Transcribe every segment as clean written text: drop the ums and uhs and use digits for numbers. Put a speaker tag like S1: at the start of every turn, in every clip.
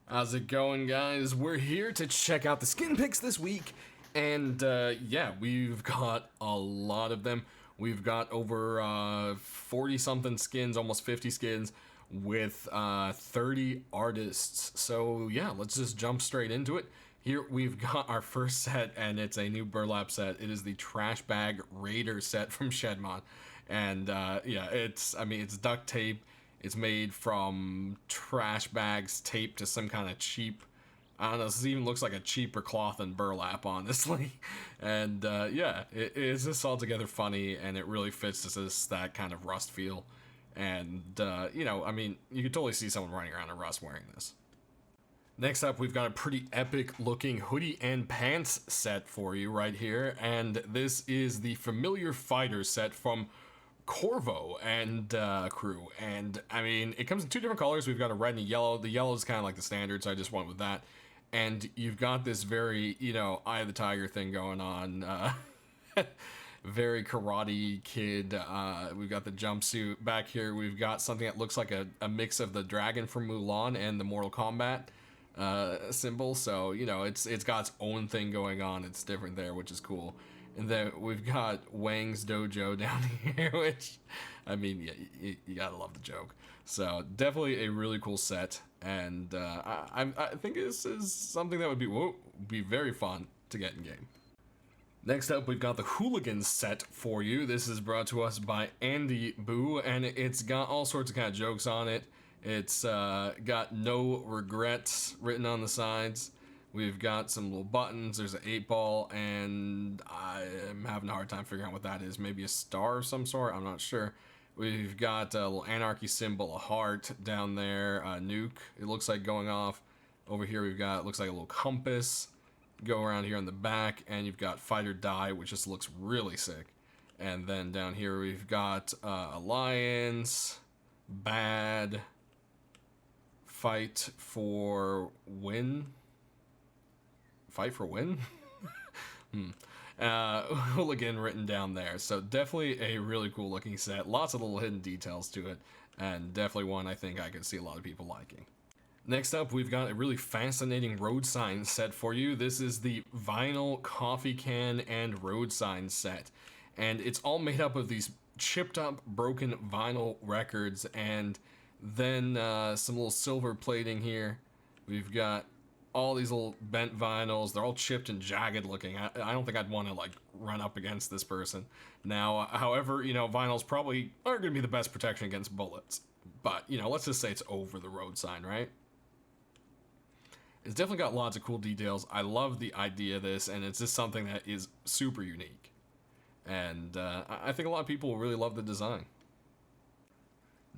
S1: How's it going, guys? We're here to check out the skin picks this week, and yeah, we've got a lot of them. We've got over 40-something skins, almost 50 skins, with 30 artists. So yeah, let's just jump straight into it. Here we've got our first set, and it's a new burlap set. It is the Trash Bag Raider set from Shedmon, and yeah, it's duct tape. It's made from trash bags taped to some kind of cheap, I don't know, this even looks like a cheaper cloth than burlap, honestly. And yeah, it is just altogether funny, and it really fits that kind of Rust feel. And, you know, I mean, you could totally see someone running around in Rust wearing this. Next up, we've got a pretty epic looking hoodie and pants set for you right here. And this is the Familiar Fighter set from Corvo and crew, and I mean, it comes in two different colors. We've got a red and a yellow. The yellow is kind of like the standard, so I just went with that. And you've got this very, you know, Eye of the Tiger thing going on. Very Karate Kid. We've got the jumpsuit back here. We've got something that looks like a mix of the dragon from Mulan and the Mortal Kombat symbol. So, you know, it's got its own thing going on. It's different there, which is cool. And then we've got Wang's Dojo down here, which, I mean, yeah, you gotta love the joke. So definitely a really cool set, and I think this is something that would be very fun to get in game. Next up, we've got the Hooligans Set for you. This is brought to us by Andy Boo, and it's got all sorts of kind of jokes on it. It's got no regrets written on the sides. We've got some little buttons, there's an 8-ball, and I'm having a hard time figuring out what that is. Maybe a star of some sort, I'm not sure. We've got a little anarchy symbol, a heart down there, a nuke, it looks like going off. Over here we've got, it looks like a little compass. Go around here on the back, and you've got Fight or Die, which just looks really sick. And then down here we've got Alliance, Bad, Fight for Win. Fight for win? Hooligan written down there. So definitely a really cool looking set. Lots of little hidden details to it. And definitely one I think I could see a lot of people liking. Next up, we've got a really fascinating road sign set for you. This is the vinyl coffee can and road sign set. And it's all made up of these chipped up, broken vinyl records. And then some little silver plating here. We've got all these little bent vinyls. They're all chipped and jagged looking. I don't think I'd want to like run up against this person. Now, however, you know, vinyls probably aren't going to be the best protection against bullets. But, you know, let's just say it's over the road sign, right? It's definitely got lots of cool details. I love the idea of this, and it's just something that is super unique. And I think a lot of people will really love the design.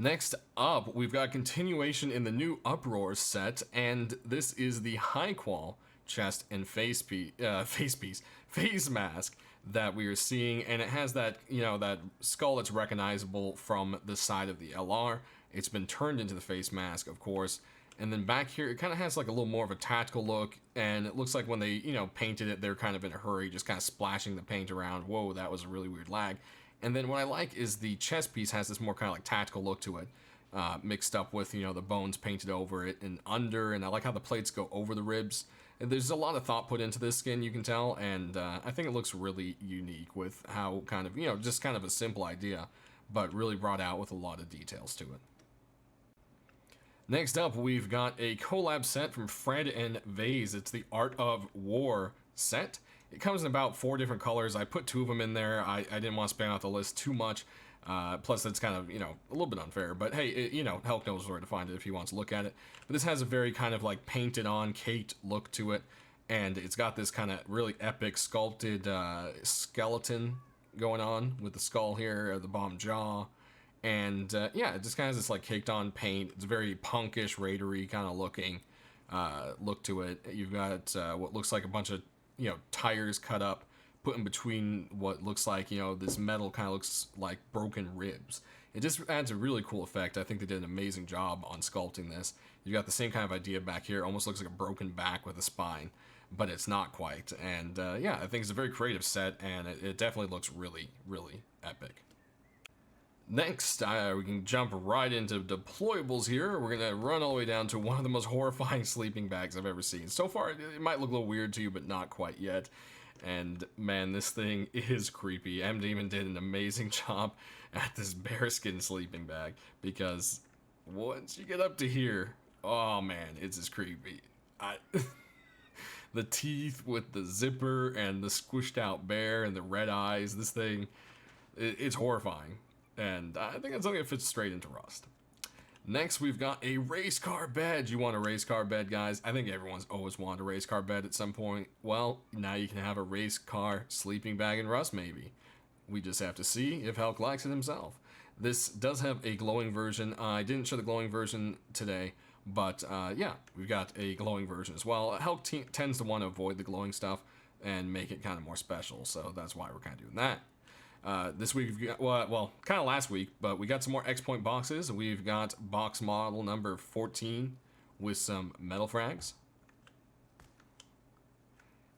S1: Next up, we've got continuation in the new Uproar set, and this is the high qual chest and face mask that we are seeing, and it has that, you know, that skull that's recognizable from the side of the LR. It's been turned into the face mask, of course, and then back here, it kind of has like a little more of a tactical look, and it looks like when they, you know, painted it, they're kind of in a hurry, just kind of splashing the paint around. Whoa, that was a really weird lag. And then what I like is the chest piece has this more kind of like tactical look to it, mixed up with, you know, the bones painted over it and under, and I like how the plates go over the ribs. And there's a lot of thought put into this skin, you can tell, and I think it looks really unique with how kind of, you know, just kind of a simple idea, but really brought out with a lot of details to it. Next up, we've got a collab set from Fred and Vase. It's the Art of War set. It comes in about 4 different colors. I put 2 of them in there. I didn't want to span out the list too much. Plus, it's kind of, you know, a little bit unfair. But hey, you know, Helk knows where to find it if he wants to look at it. But this has a very kind of like painted on, caked look to it. And it's got this kind of really epic sculpted skeleton going on with the skull here, the bomb jaw. And yeah, it just kind of has this like caked on paint. It's very punkish, raidery kind of looking look to it. You've got what looks like a bunch of, you know, tires cut up, put in between what looks like, you know, this metal kind of looks like broken ribs. It just adds a really cool effect. I think they did an amazing job on sculpting this. You've got the same kind of idea back here. Almost looks like a broken back with a spine, but it's not quite. And yeah, I think it's a very creative set, and it definitely looks really, really epic. Next, we can jump right into deployables here. We're going to run all the way down to one of the most horrifying sleeping bags I've ever seen. So far, it might look a little weird to you, but not quite yet. And man, this thing is creepy. M Demon did an amazing job at this bearskin sleeping bag, because once you get up to here, oh man, it's just creepy. The teeth with the zipper and the squished out bear and the red eyes, this thing, it's horrifying. And I think it's something that fits straight into Rust. Next, we've got a Racecar Bed. You want a Racecar Bed, guys? I think everyone's always wanted a Racecar Bed at some point. Well, now you can have a Racecar sleeping bag in Rust, maybe. We just have to see if Helk likes it himself. This does have a glowing version. I didn't show the glowing version today, but yeah, we've got a glowing version as well. Helk tends to want to avoid the glowing stuff and make it kind of more special, so that's why we're kind of doing that. This week, we've got, well, kind of last week, but we got some more X-Point boxes. We've got box model number 14 with some metal frags.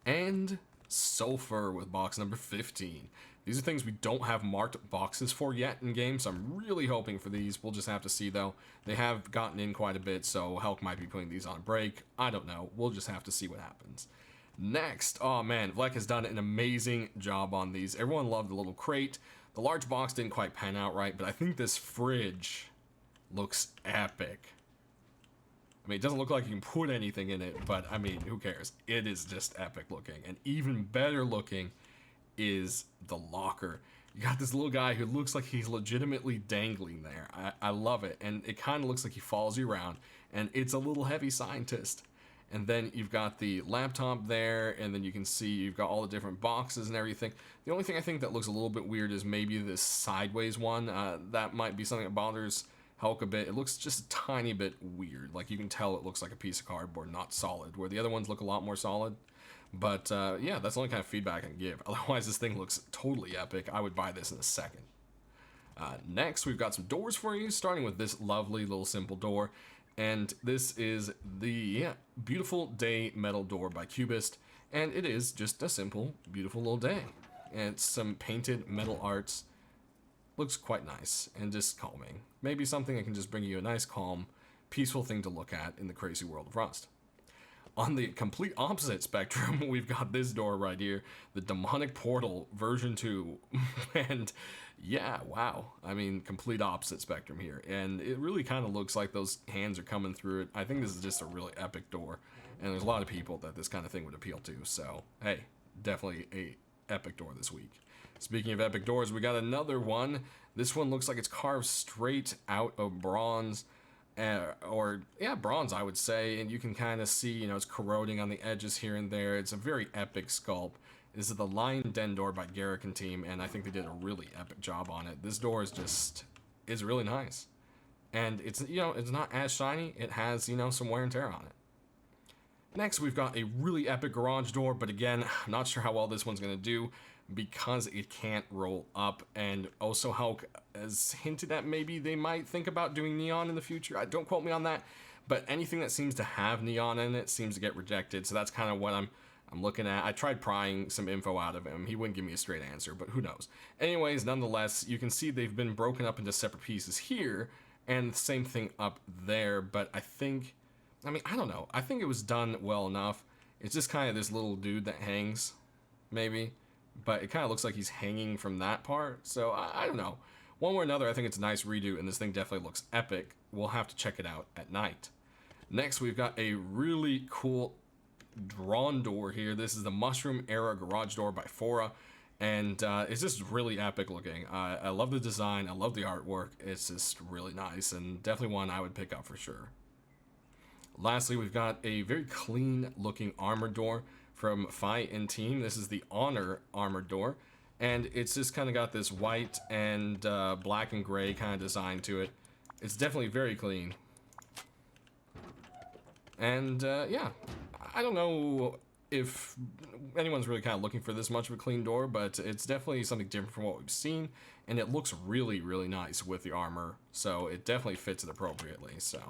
S1: And sulfur with box number 15. These are things we don't have marked boxes for yet in game, so I'm really hoping for these. We'll just have to see, though. They have gotten in quite a bit, so Helk might be putting these on a break. I don't know. We'll just have to see what happens. Next, oh man, Vlek has done an amazing job on these. Everyone loved the little crate. The large box didn't quite pan out right, but I think this fridge looks epic. I mean, it doesn't look like you can put anything in it, but I mean, who cares? It is just epic looking. And even better looking is the locker. You got this little guy who looks like he's legitimately dangling there. I love it. And it kind of looks like he follows you around. And it's a little heavy scientist. And then you've got the laptop there, and then you can see you've got all the different boxes and everything. The only thing I think that looks a little bit weird is maybe this sideways one. That might be something that bothers Helk a bit. It looks just a tiny bit weird. Like, you can tell it looks like a piece of cardboard, not solid, where the other ones look a lot more solid. But yeah, that's the only kind of feedback I can give. Otherwise, this thing looks totally epic. I would buy this in a second. Next, we've got some doors for you, starting with this lovely little simple door. And this is the Beautiful Day metal door by Cubist, and it is just a simple, beautiful little day. And it's some painted metal arts. Looks quite nice and just calming. Maybe something that can just bring you a nice, calm, peaceful thing to look at in the crazy world of Rust. On the complete opposite spectrum, we've got this door right here, the Demonic Portal version 2. And yeah, wow. I mean, complete opposite spectrum here. And it really kind of looks like those hands are coming through it. I think this is just a really epic door. And there's a lot of people that this kind of thing would appeal to. So, hey, definitely a epic door this week. Speaking of epic doors, we got another one. This one looks like it's carved straight out of bronze. Bronze, I would say. And you can kind of see, you know, it's corroding on the edges here and there. It's a very epic sculpt. This is the Lion Den door by Garrick and team, and I think they did a really epic job on it. This door is really nice. And it's, you know, it's not as shiny. It has, you know, some wear and tear on it. Next, we've got a really epic garage door, but again, I'm not sure how well this one's going to do because it can't roll up. And also Hulk has hinted at maybe they might think about doing neon in the future. Don't quote me on that, but anything that seems to have neon in it seems to get rejected. So that's kind of what I'm looking at. I tried prying some info out of him. He wouldn't give me a straight answer, but who knows. Anyways, nonetheless, you can see they've been broken up into separate pieces here, and the same thing up there, but I don't know. I think it was done well enough. It's just kind of this little dude that hangs, maybe, but it kind of looks like he's hanging from that part, so I don't know. One way or another, I think it's a nice redo, and this thing definitely looks epic. We'll have to check it out at night. Next, we've got a really cool drawn door here. This is the Mushroom Era Garage Door by Fora, and it's just really epic looking. I love the design. I love the artwork. It's just really nice, and definitely one I would pick up for sure. Lastly, we've got a very clean looking armored door from Fi and team. This is the Honor armored door, and it's just kind of got this white and black and gray kind of design to it. It's definitely very clean. And yeah, I don't know if anyone's really kind of looking for this much of a clean door, but it's definitely something different from what we've seen, and it looks really, really nice with the armor, so it definitely fits it appropriately. So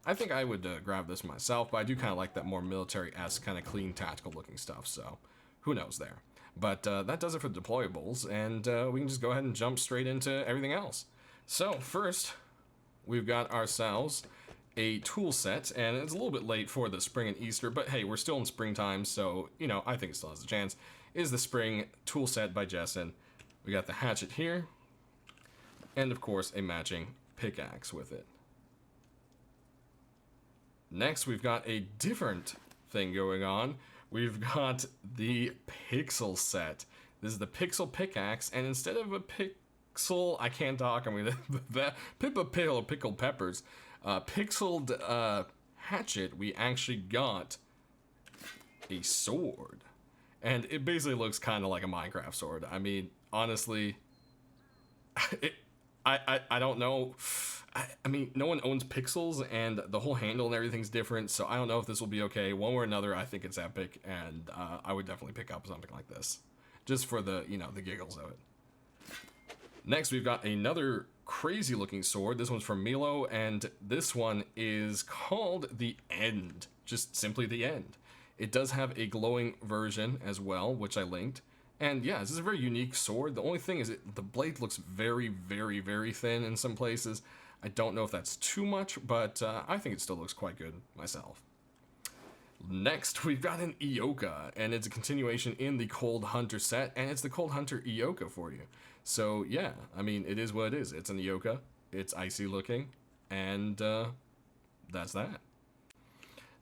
S1: I think I would grab this myself, but I do kind of like that more military-esque kind of clean, tactical-looking stuff, so who knows there. But that does it for the deployables, and we can just go ahead and jump straight into everything else. So first, we've got ourselves a tool set, and it's a little bit late for the spring and Easter, but hey, we're still in springtime, so, you know, I think it still has a chance. Is the spring tool set by Jessen. We got the hatchet here, and of course, a matching pickaxe with it. Next, we've got a different thing going on. We've got the pixel set. This is the pixel pickaxe, and instead of a pixel, I can't talk, I'm gonna, pickled peppers, pixeled hatchet, we actually got a sword. And it basically looks kind of like a Minecraft sword. I mean, honestly, I don't know. I mean, no one owns pixels, and the whole handle and everything's different, so I don't know if this will be okay. One way or another, I think it's epic, and I would definitely pick up something like this. Just for the, you know, the giggles of it. Next, we've got another crazy looking sword. This one's from Milo, and this one is called the End. Just simply the End. It does have a glowing version as well, which I linked. And yeah, this is a very unique sword. The only thing is the blade looks very, very, very thin in some places. I don't know if that's too much, but I think it still looks quite good myself. Next, we've got an Ioka, and it's a continuation in the Cold Hunter set, and it's the Cold Hunter Ioka for you. So yeah, I mean, it is what it is. It's an Ioka, it's icy looking, and that's that.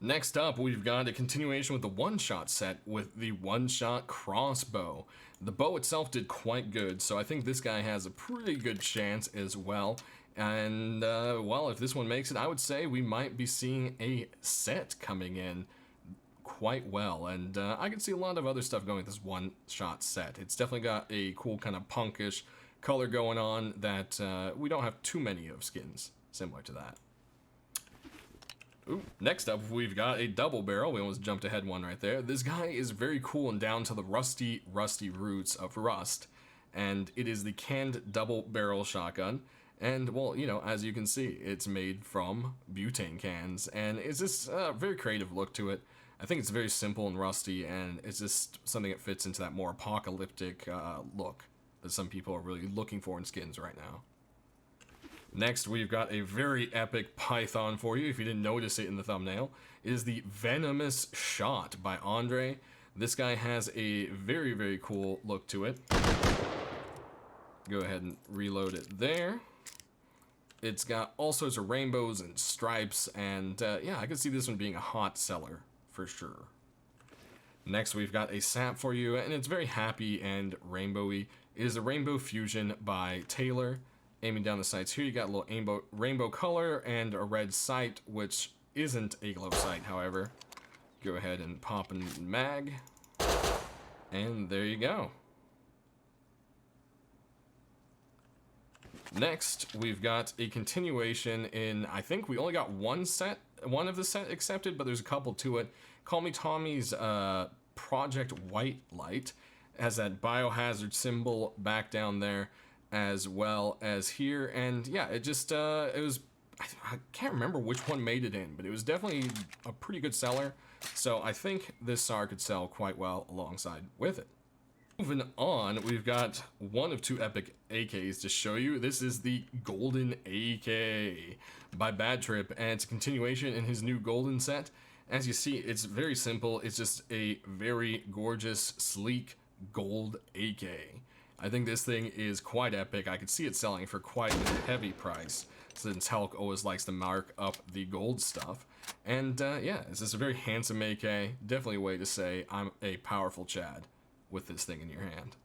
S1: Next up, we've got a continuation with the one-shot set with the one-shot crossbow. The bow itself did quite good, so I think this guy has a pretty good chance as well. And, well, if this one makes it, I would say we might be seeing a set coming in quite well. And I can see a lot of other stuff going with this one-shot set. It's definitely got a cool kind of punkish color going on that we don't have too many of skins similar to that. Ooh, next up, we've got a double barrel. We almost jumped ahead one right there. This guy is very cool and down to the rusty roots of rust. And it is the canned double barrel shotgun. And, well, you know, as you can see, it's made from butane cans. And it's just a very creative look to it. I think it's very simple and rusty, and it's just something that fits into that more apocalyptic look that some people are really looking for in skins right now. Next, we've got a very epic python for you, if you didn't notice it in the thumbnail. It is the Venomous Shot by Andre. This guy has a very, very cool look to it. Go ahead and reload it there. It's got all sorts of rainbows and stripes, and yeah, I can see this one being a hot seller for sure. Next, we've got a sap for you, and it's very happy and rainbowy. It is a Rainbow Fusion by Taylor. Aiming down the sights here, you got a little rainbow color and a red sight, which isn't a glow sight, however. Go ahead and pop in mag, and there you go. Next, we've got a continuation in, I think we only got one of the set accepted, but there's a couple to it. Call Me Tommy's Project White Light. It has that biohazard symbol back down there, as well as here, and yeah, it just, it was, I can't remember which one made it in, but it was definitely a pretty good seller, so I think this SAR could sell quite well alongside with it. Moving on, we've got one of two epic AKs to show you. This is the Golden AK by Bad Trip, and it's a continuation in his new Golden set. As you see, it's very simple. It's just a very gorgeous, sleek gold AK. I think this thing is quite epic. I could see it selling for quite a heavy price, since Hulk always likes to mark up the gold stuff. And yeah, it's just a very handsome AK. Definitely a way to say I'm a powerful Chad with this thing in your hand.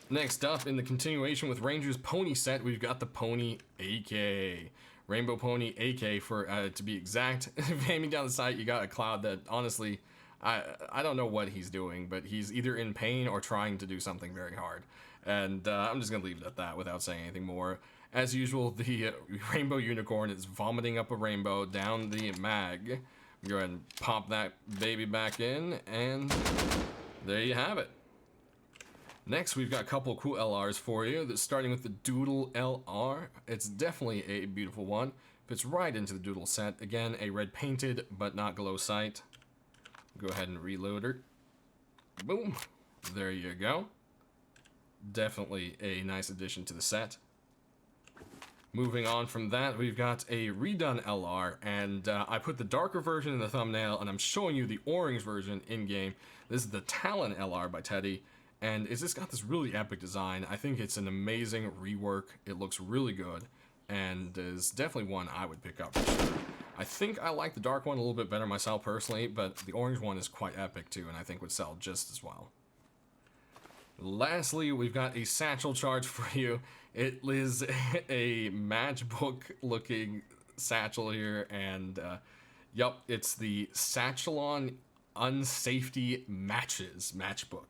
S1: Next up, in the continuation with Ranger's Pony set, we've got the Pony AK. Rainbow Pony AK for, to be exact. Aiming down the sight, you got a cloud that, honestly, I don't know what he's doing, but he's either in pain or trying to do something very hard. And I'm just going to leave it at that without saying anything more. As usual, the Rainbow Unicorn is vomiting up a rainbow down the mag. Go ahead and pop that baby back in, and there you have it. Next, we've got a couple of cool LRs for you. Starting with the Doodle LR. It's definitely a beautiful one. Fits right into the Doodle set. Again, a red painted, but not glow sight. Go ahead and reload her. Boom. There you go. Definitely a nice addition to the set. Moving on from that, we've got a redone LR, and I put the darker version in the thumbnail, and I'm showing you the orange version in-game. This is the Talon LR by Teddy, and it's just got this really epic design. I think it's an amazing rework. It looks really good, and is definitely one I would pick up for sure. I think I like the dark one a little bit better myself personally, but the orange one is quite epic too, and I think would sell just as well. Lastly, we've got a Satchel Charge for you. It is a matchbook looking satchel here, and yep, it's the Satchelon Unsafety Matches matchbook,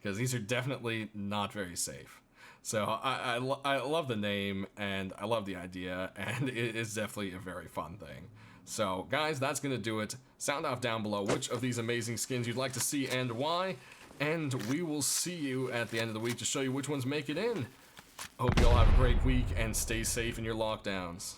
S1: because these are definitely not very safe. So I love the name, and I love the idea, and it is definitely a very fun thing. So guys, that's gonna do it. Sound off down below which of these amazing skins you'd like to see and why, and we will see you at the end of the week to show you which ones make it in. Hope you all have a great week and stay safe in your lockdowns.